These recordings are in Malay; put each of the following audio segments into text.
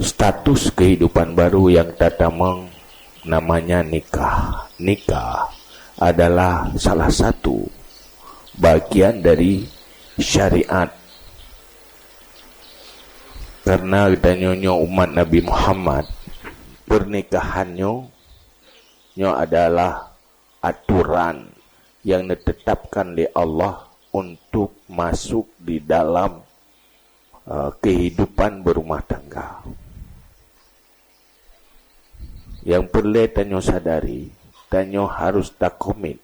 status kehidupan baru yang tatamang namanya nikah. Nikah adalah salah satu bagian dari syariat. Karena katanya umat Nabi Muhammad, pernikahannya adalah aturan yang ditetapkan oleh Allah untuk masuk di dalam kehidupan berumah tangga. Yang perlu tanyo sadari, tanyo harus tak komit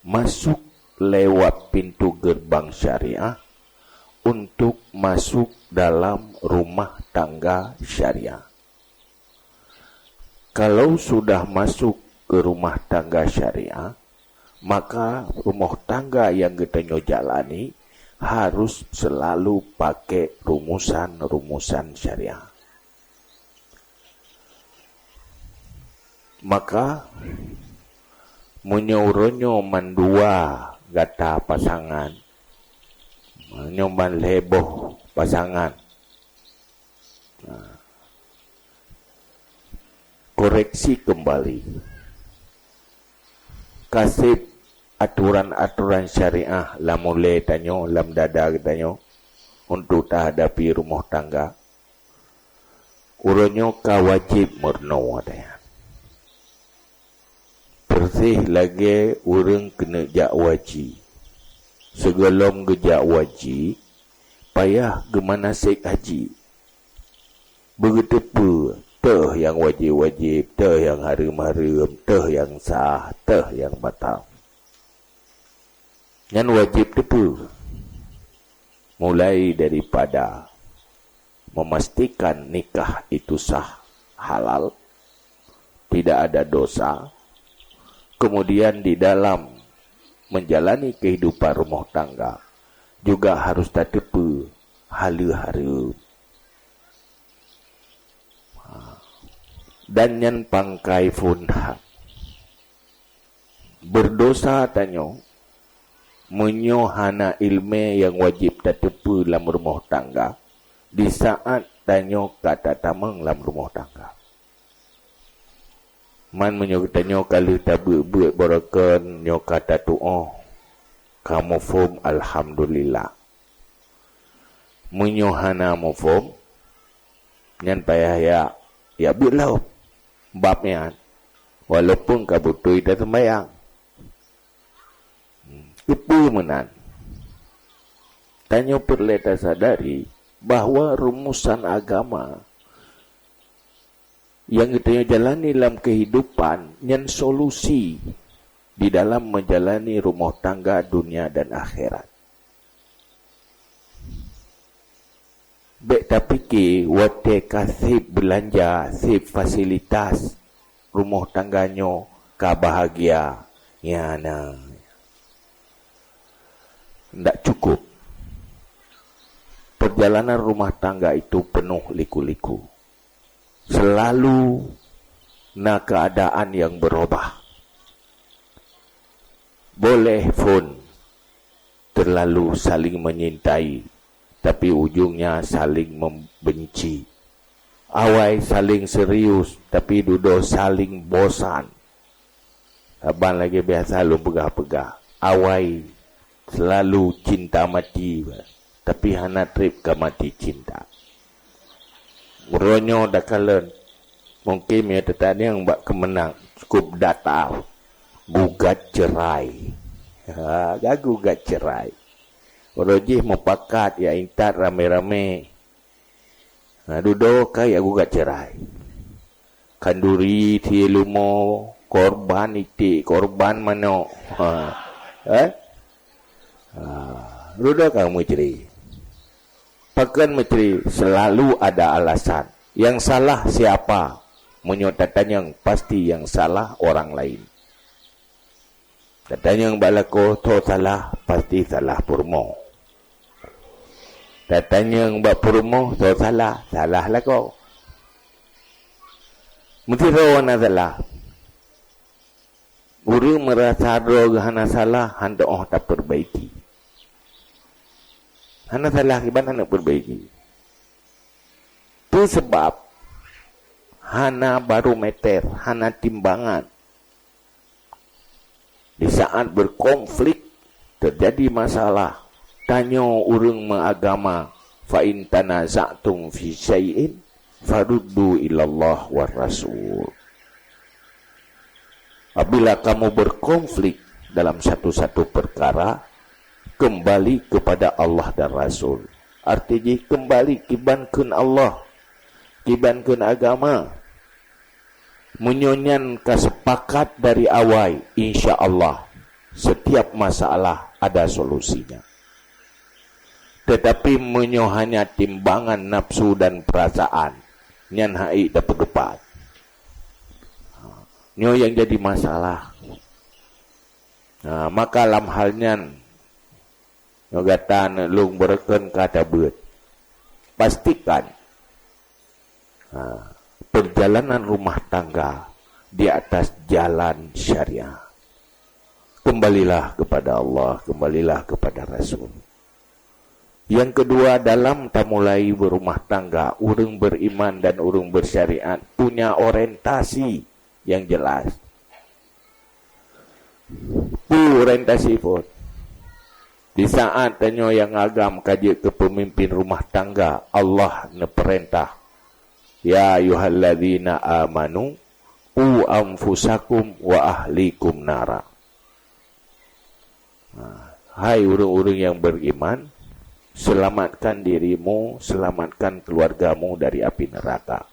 masuk lewat pintu gerbang syariah untuk masuk dalam rumah tangga syariah. Kalau sudah masuk ke rumah tangga syariah, maka rumah tangga yang kita jalani harus selalu pakai rumusan-rumusan syariah. Maka menyoronyo mandua gata pasangan, menyoban leboh pasangan. Koreksi kembali, kasih aturan-aturan syariah lam mulai tanyo, lam dada tanyo untuk tak hadapi rumah tangga. Uronyo ka wajib murno adanya. Persih lagi urang kena jak wajib. Segelom gejak wajib, payah gemanasik haji. Begitu pun teh yang wajib-wajib, teh yang harum-harum, teh yang sah, teh yang batal. Yang wajib itu mulai daripada memastikan nikah itu sah, halal, tidak ada dosa. Kemudian di dalam menjalani kehidupan rumah tangga juga harus tatepu halu-harum. Dan yang pangkai funha berdosa tanyo menyohana ilmu yang wajib tatepu dalam rumah tangga di saat tanyo kata tamang dalam rumah tangga. Man menyokanyo kalau tak buat berakan nyo kata doa kamu fum alhamdulillah. Menyohana mufum nyan payah ya buatlah babnya walaupun kabutui dah sembahyang. Apa menan? Tanyo perlu sadari bahawa rumusan agama yang kita jalani dalam kehidupan yang solusi di dalam menjalani rumah tangga dunia dan akhirat. Bek tak fikir wate kasih belanja, sip fasilitas rumah tangganya kebahagia. Ya nah. Tak cukup. Perjalanan rumah tangga itu penuh liku-liku. Selalu na keadaan yang berubah. Boleh pun terlalu saling menyintai, tapi ujungnya saling membenci. Awai saling serius, tapi duduk saling bosan. Abang lagi biasa lu pegah-pegah. Awai selalu cinta mati, tapi hana trip ke mati cinta. Uronyo dah kalen. Mungkin ya tetap yang buat kemenang cukup data gugat cerai. Gugat cerai. Orojih mupakat ya intat rame-rame. Duduk kaya gugat cerai. Kanduri tielumo korban iti korban mano. Duduk kamu cerai. Pakan menteri selalu ada alasan. Yang salah siapa? Menyatakan yang pasti yang salah orang lain. Katanya yang balako to salah pasti salah purmo. Katanya yang bak purmo to salah lah kau. Mesti rawan salah. Guru merasa rohana salah hendak tak perbaiki. Hana salah kiban hana perbaiki. Itu sebab hana barometer, hana timbangan. Di saat berkonflik, terjadi masalah, tanya urang mengagama, fa in tanaza'tum fi syai'in faruddu ilallah war rasul. Apabila kamu berkonflik dalam satu-satu perkara, kembali kepada Allah dan Rasul. Artinya kembali kibankeun Allah, kibankeun agama. Menyonyan kesepakat dari awal, insya Allah setiap masalah ada solusinya. Tetapi menyohanya timbangan nafsu dan perasaan, nyan hai dapat depan. Nyo yang jadi masalah. Maka lam halnya nyo gatan lung bereken kata beut. Pastikan perjalanan rumah tangga di atas jalan syariah. Kembalilah kepada Allah, kembalilah kepada Rasul. Yang kedua, dalam mulai berumah tangga, urang beriman dan urang bersyariat punya orientasi yang jelas. Orientasi pun. Di saat tanya yang agam kaji ke pemimpin rumah tangga, Allah neperintah, ya ayyuhalladzina amanu qu anfusakum wa ahlikum nara. Hai orang-orang yang beriman, selamatkan dirimu, selamatkan keluargamu dari api neraka.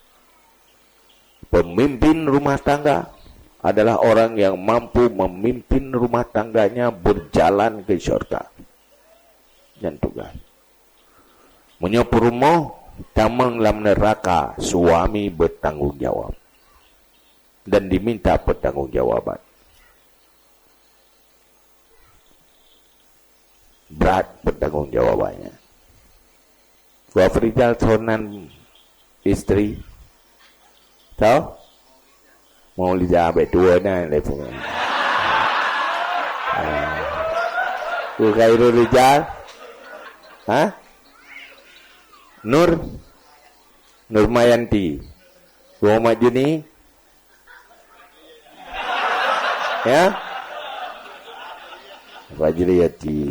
Pemimpin rumah tangga adalah orang yang mampu memimpin rumah tangganya berjalan ke syurga. Dan tugas menyopo rumah tamang lam neraka, suami bertanggung jawab dan diminta pertanggungjawaban. Berat pertanggungjawabannya. Wa Rijal sonan istri tahu mau lidah betua na lepas. Ku Khairul Rijal, Nur Mayanti, Muhammad Juni, ya, Fajriyati.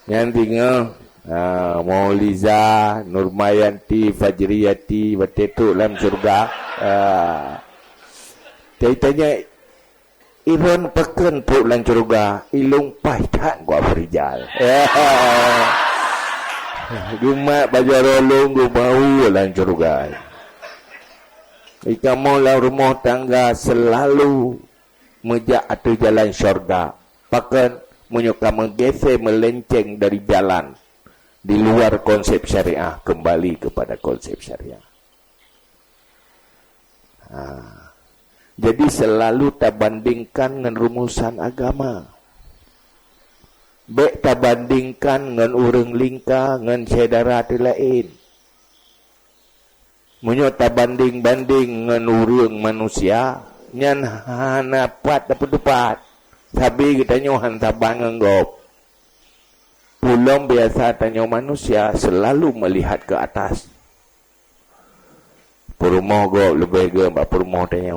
Yang tinggal Mauliza, Nurmayanti, Fajriyati, betetuk dalam surga. Tanya Iron peken puk dalam surga, ilung paitan gua Rijal. Gumat baju rolong gua bau dalam surga. Kamu lah rumah tangga selalu mejak atau jalan syurga. Bahkan menyuka menggeser melenceng dari jalan di luar konsep syariah, kembali kepada konsep syariah. Jadi selalu tak bandingkan dengan rumusan agama. Baik tak bandingkan dengan orang lingka, dengan saudara lain. Menyok tak banding-banding dengan orang manusia, nyan hanapat dapat-dapat. Sabi kita nyohan tabang anggap. Pulang biasa tanya manusia selalu melihat ke atas. Perumah go lebih ke mbak perumah tanya.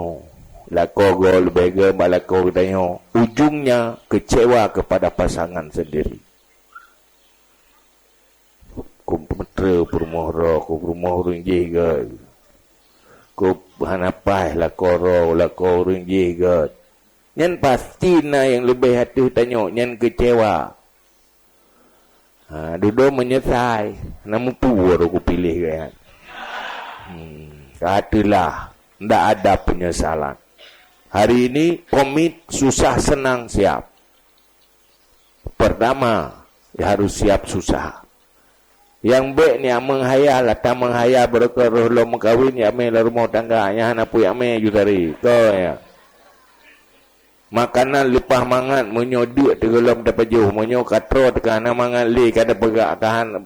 Lako go lebih ke mbak lako tanya. Ujungnya kecewa kepada pasangan sendiri. Ku pemetra perumah roh, ku perumah orang jiga. Ku hanapai lako orang jiga. Nyan pasti na yang lebih hati tanya, nyan kecewa. Duduk menyesal, namun puas aku pilih kan. Katalah, tidak ada penyesalan. Hari ini komit susah senang siap. Pertama, harus siap susah. Yang baik ni amang haya lah, tak menghaya berkeruh lo mengkawin ya me la rumah tangga nya hana pu ya me jutari. Kau ya. Makanan lepas mangan menyo duit tegelom dapat jauh menyo katro tekan mangan li kada pegak kahan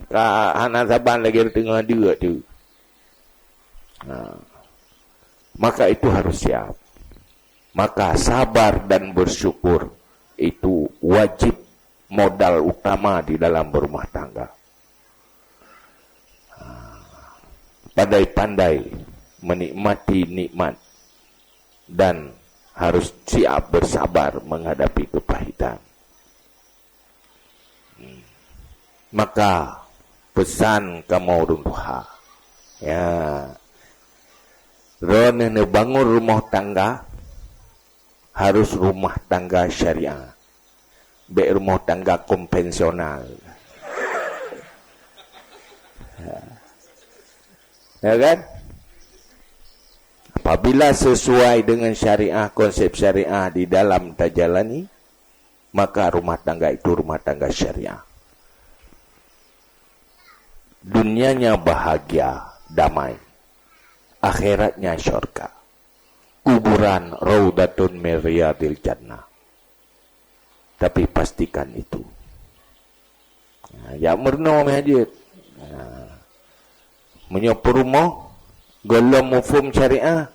hana saban lagi tengah dia tu. Maka itu harus siap. Maka sabar dan bersyukur itu wajib modal utama di dalam berumah tangga. Pandai-pandai menikmati nikmat dan harus siap bersabar menghadapi kepahitan. Maka pesan kamu orang tua, ya, ronene bangun rumah tangga harus rumah tangga syariah, be rumah tangga konvensional. Ya kan? Apabila sesuai dengan syariah, konsep syariah di dalam tajalani, maka rumah tangga itu rumah tangga syariah. Dunianya bahagia, damai. Akhiratnya syurga. Kuburan raudatun min riyadil jannah. Tapi pastikan itu. Ya merno mahajid. Menyopur rumah, golong mufum syariah.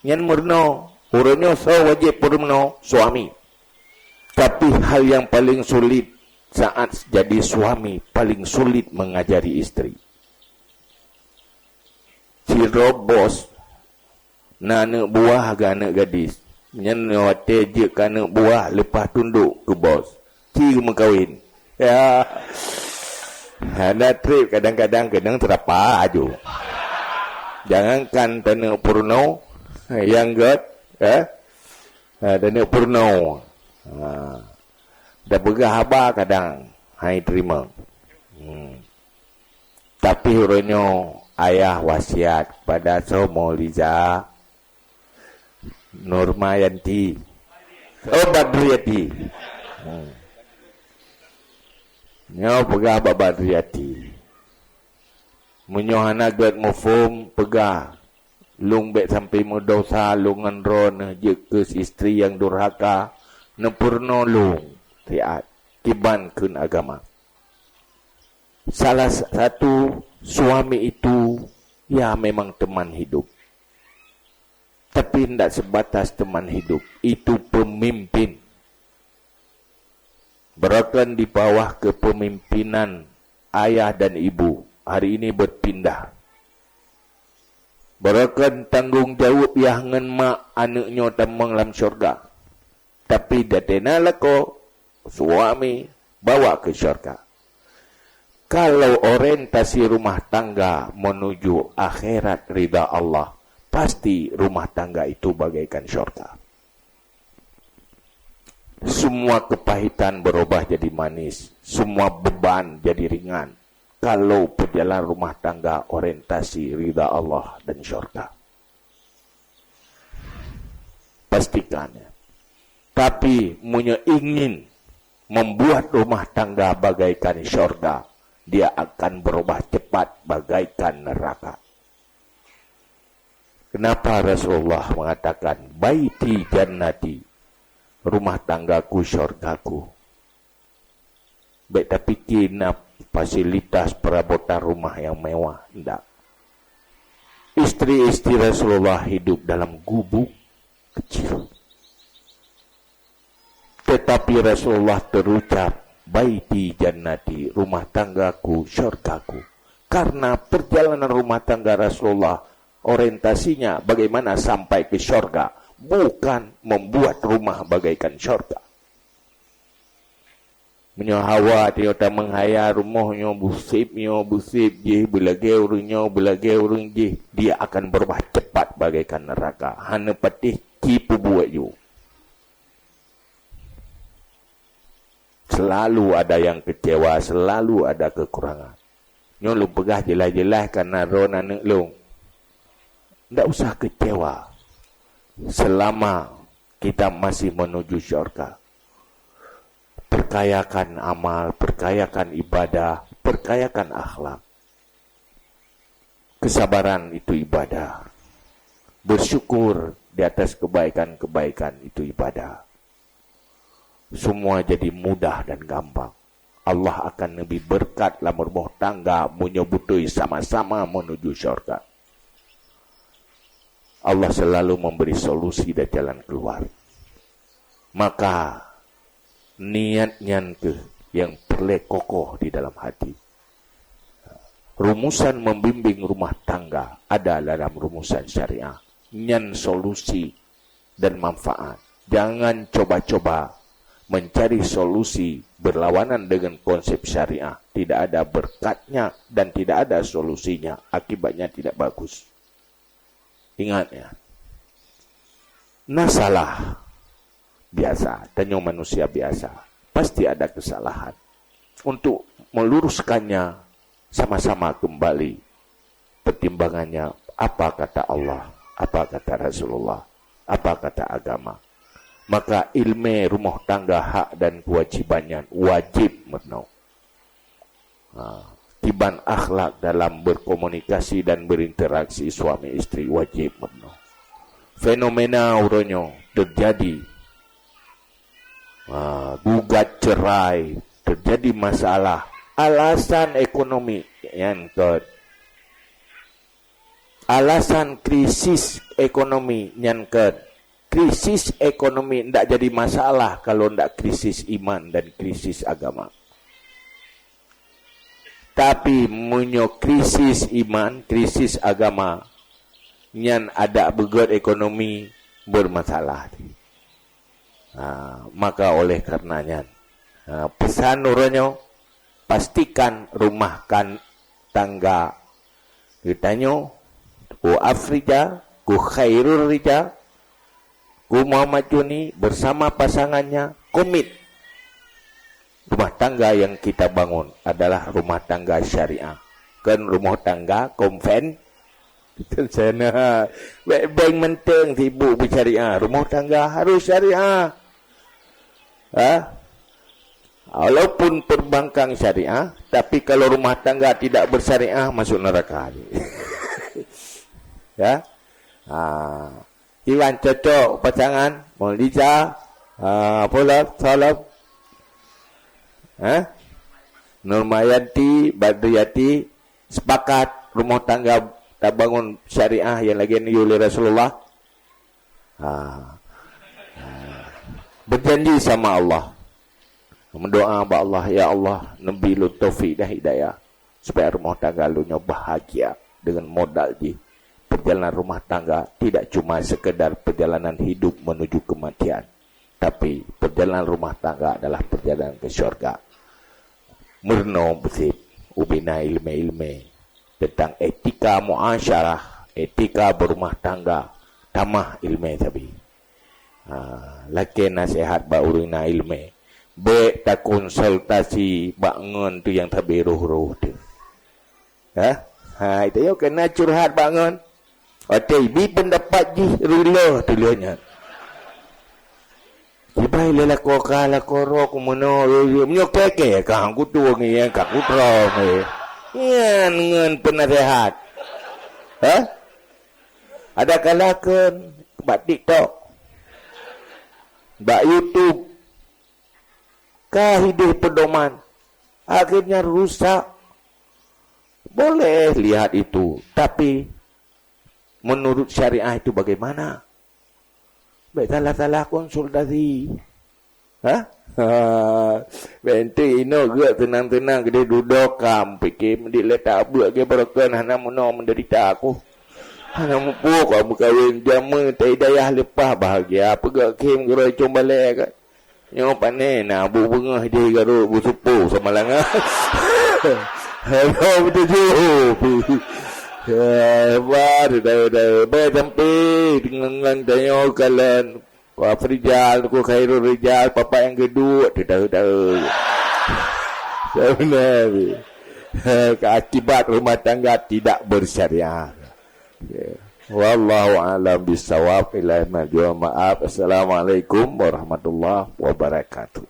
Yang merno, urutnya wajib purno suami. Tapi hal yang paling sulit saat jadi suami, paling sulit mengajari istri. Si robos na anak buah ke anak gadis, nyenawate je ke anak buah lepas tunduk ke bos. Ci mengkawin. Ya. Ada trip kadang-kadang terapa aja. Jangankan tanah purno yang god, tanah purno. Dah begah haba kadang hai terima. Tapi hurunyo ayah wasiat pada Somo Liza Nurmayanti, Badriyati. Nyo pegah Badriyati. Menyohana god mufum pegah lung bet sampai mendosa lungan ron je ke istri yang durhaka nepurno lung tiat kiban kun agama. Salah satu suami itu ya memang teman hidup, tapi tidak sebatas teman hidup, itu pemimpin. Berakan di bawah kepemimpinan ayah dan ibu, hari ini berpindah. Berakan tanggung jawab yang ngen mak anaknya tamang dalam syurga. Tapi datena lako suami bawa ke syurga. Kalau orientasi rumah tangga menuju akhirat ridha Allah, pasti rumah tangga itu bagaikan syurga. Semua kepahitan berubah jadi manis, semua beban jadi ringan. Kalau perjalanan rumah tangga orientasi ridha Allah dan syurga, pastikan. Tapi punya ingin membuat rumah tangga bagaikan syurga, dia akan berubah cepat bagaikan neraka. Kenapa Rasulullah mengatakan baiti jannati, rumah tanggaku syurgaku? Baik tapi kena fasilitas perabotan rumah yang mewah, tidak. Istri-istri Rasulullah hidup dalam gubuk kecil. Tetapi Rasulullah terucap baiti jannati, rumah tanggaku syurgaku. Karena perjalanan rumah tangga Rasulullah orientasinya bagaimana sampai ke syurga, bukan membuat rumah bagaikan syurga. Menyohawa dia tak menghaya rumahnya busib je belage urung je, dia akan berubah cepat bagaikan neraka. Hana patih tipu buat you. Selalu ada yang kecewa, selalu ada kekurangan. Nyo lu pegah jelas-jelas karena ron anak lu. Tak usah kecewa. Selama kita masih menuju syurga. Perkayakan amal, perkayakan ibadah, perkayakan akhlak. Kesabaran itu ibadah. Bersyukur di atas kebaikan-kebaikan itu ibadah. Semua jadi mudah dan gampang. Allah akan lebih berkat dalam rumah tangga menyebutui sama-sama menuju syurga. Allah selalu memberi solusi dan jalan keluar. Maka niatnya ke yang perle kokoh di dalam hati. Rumusan membimbing rumah tangga ada dalam rumusan syariah. Nyan solusi dan manfaat. Jangan coba-coba mencari solusi berlawanan dengan konsep syariah. Tidak ada berkatnya dan tidak ada solusinya. Akibatnya tidak bagus. Ingat ya. Nah salah biasa, tanya manusia biasa. Pasti ada kesalahan. Untuk meluruskannya sama-sama kembali. Pertimbangannya apa kata Allah, apa kata Rasulullah, apa kata agama. Maka ilmu rumah tangga hak dan kewajibannya wajib menau. Tiban akhlak dalam berkomunikasi dan berinteraksi suami istri wajib menau. Fenomena uronyo terjadi. Gugat cerai, terjadi masalah. Alasan ekonomi yang ke. Alasan krisis ekonomi yang ke. Krisis ekonomi tidak jadi masalah kalau tidak krisis iman dan krisis agama. Tapi munyo krisis iman, krisis agama, nyan ada begot ekonomi bermasalah. Maka oleh karenanya pesan uronyo pastikan rumahkan tangga kitanyo ku Afrija, ku Khairul Rija, ku Muhammad Juni bersama pasangannya komit rumah tangga yang kita bangun adalah rumah tangga syariah. Kan rumah tangga konven sana baik menteng sibuk bersyariah. Rumah tangga harus syariah. Walaupun perbankan syariah, tapi kalau rumah tangga tidak bersyariah masuk neraka. Ya. Iwan cocok pasangan Maulija Polak Salab Nurmayanti Badriyati sepakat rumah tangga tak bangun syariah yang lagi oleh Rasulullah. Berjanji sama Allah, mendoa kepada Allah, ya Allah nabi lu taufik dan hidayah supaya rumah tangga lu bahagia dengan modal di perjalanan rumah tangga tidak cuma sekedar perjalanan hidup menuju kematian, tapi perjalanan rumah tangga adalah perjalanan ke syurga. Murno bersih ubina ilme tentang etika muasyarah, etika berumah tangga, tamah ilme tapi. Laki nasihat ba urina ilme. Be tak konsultasi bangun tu yang tabi roh-roh tu. Itu yo kena curhat bangun. Oke, bi pendapat ji rilo tuliannya. Ibai lela ko kala koro kumono yo keke ka aku tu ngi ka ku tro ngi. Ngan penasehat. Ada kalakan bak TikTok. Bak YouTube. Kah hidup pedoman. Akhirnya rusak. Boleh lihat itu, tapi menurut syariah itu bagaimana? Baik salah-salah konsultasi. Bentuk ino gak tenang-tenang gede duduk kam pikir mendik letak buat ke berakan hana muno menderita aku. Hana mupuk kamu kawin jama tak hidayah lepas bahagia apa gak kim gerai coba lek. Nyo pane na bu bunga dia garuk bu supu sama langa. Hello betul. Dah sampai dengan tanya kalian Waf Rijal, ku Khairul Rijal, papa yang kedua dah. Sebenarnya akibat rumah tangga tidak bersyariah. Wallahu a'lam bissawab. Maaf. Assalamualaikum warahmatullahi wabarakatuh.